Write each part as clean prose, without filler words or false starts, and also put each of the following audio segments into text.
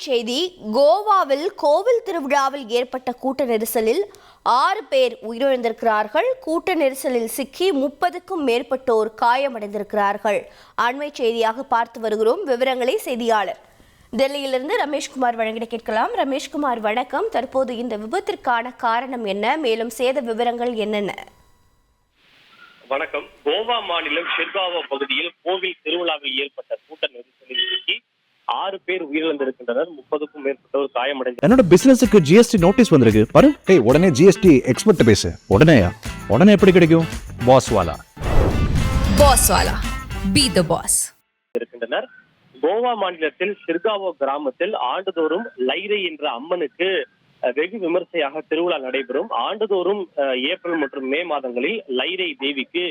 செய்தி. கோவாவில் கோவில் திருவிழாவில் ஏற்பட்ட கூட்ட நெரிசலில் 6 பேர் உயிரிழந்திருக்கிறார்கள். கூட்ட நெரிசலில் சிக்கி 30க்கும் மேற்பட்டோர் காயமடைந்திருக்கிறார்கள். அண்மை செய்தியாக பார்த்து வருகிறோம். விவரங்களை செய்தியாளர் டெல்லியிலிருந்து ரமேஷ்குமார் வழங்கிட கேட்கலாம். ரமேஷ்குமார் வணக்கம். தற்போது இந்த விபத்திற்கான காரணம் என்ன, மேலும் சேத விவரங்கள் என்னென்ன? வணக்கம். கோவா மாநிலம் ஷிர்காவா பகுதியில் கோவில் திருவிழாவில் ஏற்பட்ட கூட்ட நெரிசலில் சிக்கி 6 பேர் உயிரிழந்திருக்கின்றனர். 30க்கும் மேற்பட்டோர் காயமடைந்தனர். என்னோட பிசினஸுக்கு ஜிஎஸ்டி நோட்டீஸ் வந்திருக்கு பாரு. உடனே ஜிஎஸ்டி எக்ஸ்பர்ட் பேசு. உடனே எப்படி கிடைக்கும்? பாஸ் வாலா பி தி பாஸ் இருக்கின்றனர். கோவா மாநிலத்தில் ஷிர்காவோ கிராமத்தில் ஆண்டுதோறும் லைரை என்ற அம்மனுக்கு வெகு விமர்சையாக திருவிழா நடைபெறும். ஆண்டுதோறும் ஏப்ரல் மற்றும் மே மாதங்களில் லைரை தேவிக்கு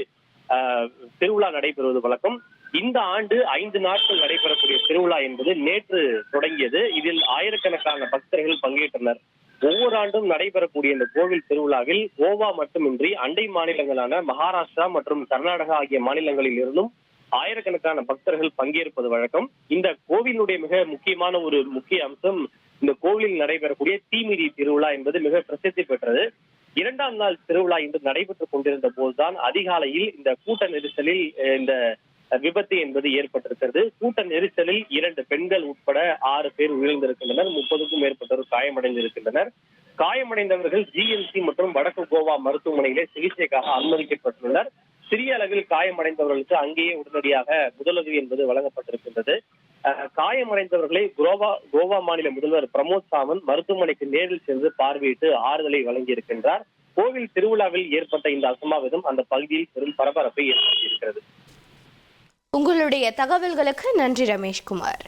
திருவிழா நடைபெறுவது வழக்கம். இந்த ஆண்டு 5 நாட்கள் நடைபெறக்கூடிய திருவிழா என்பது நேற்று தொடங்கியது. இதில் ஆயிரக்கணக்கான பக்தர்கள் பங்கேற்றனர். ஒவ்வொரு ஆண்டும் நடைபெறக்கூடிய இந்த கோவில் திருவிழாவில் கோவா மட்டுமின்றி அண்டை மாநிலங்களான மகாராஷ்டிரா மற்றும் கர்நாடகா ஆகிய மாநிலங்களில் இருந்தும் ஆயிரக்கணக்கான பக்தர்கள் பங்கேற்பது வழக்கம். இந்த கோவிலுடைய மிக முக்கியமான ஒரு முக்கிய அம்சம் இந்த கோவிலில் நடைபெறக்கூடிய தீமிதி திருவிழா என்பது மிக பிரசித்தி பெற்றது. 2ஆம் நாள் திருவிழா இன்று நடைபெற்றுக் கொண்டிருந்த போதுதான் அதிகாலையில் இந்த கூட்ட நெரிசலில் இந்த விபத்து என்பது ஏற்பட்டிருக்கிறது. கூட்ட நெரிசலில் 2 பெண்கள் உட்பட 6 பேர் உயிரிழந்திருக்கின்றனர். 30க்கும் மேற்பட்டோர் காயமடைந்திருக்கின்றனர். காயமடைந்தவர்கள் ஜிஎம்சி மற்றும் வடக்கு கோவா மருத்துவமனையிலே சிகிச்சைக்காக அனுமதிக்கப்பட்டுள்ளனர். சிறிய அளவில் காயமடைந்தவர்களுக்கு அங்கேயே உடனடியாக முதலுதவி என்பது வழங்கப்பட்டிருக்கின்றது. காயமடைந்தவர்களை கோவா மாநில முதல்வர் பிரமோத் சாவந்த் மருத்துவமனைக்கு நேரில் சென்று பார்வையிட்டு ஆறுதலை வழங்கியிருக்கின்றார். கோவில் திருவிழாவில் ஏற்பட்ட இந்த அசம்பாவிதம் அந்த பகுதியில் பெரும் பரபரப்பை ஏற்படுத்தியிருக்கிறது. உங்களுடைய தகவல்களுக்கு நன்றி ரமேஷ்குமார்.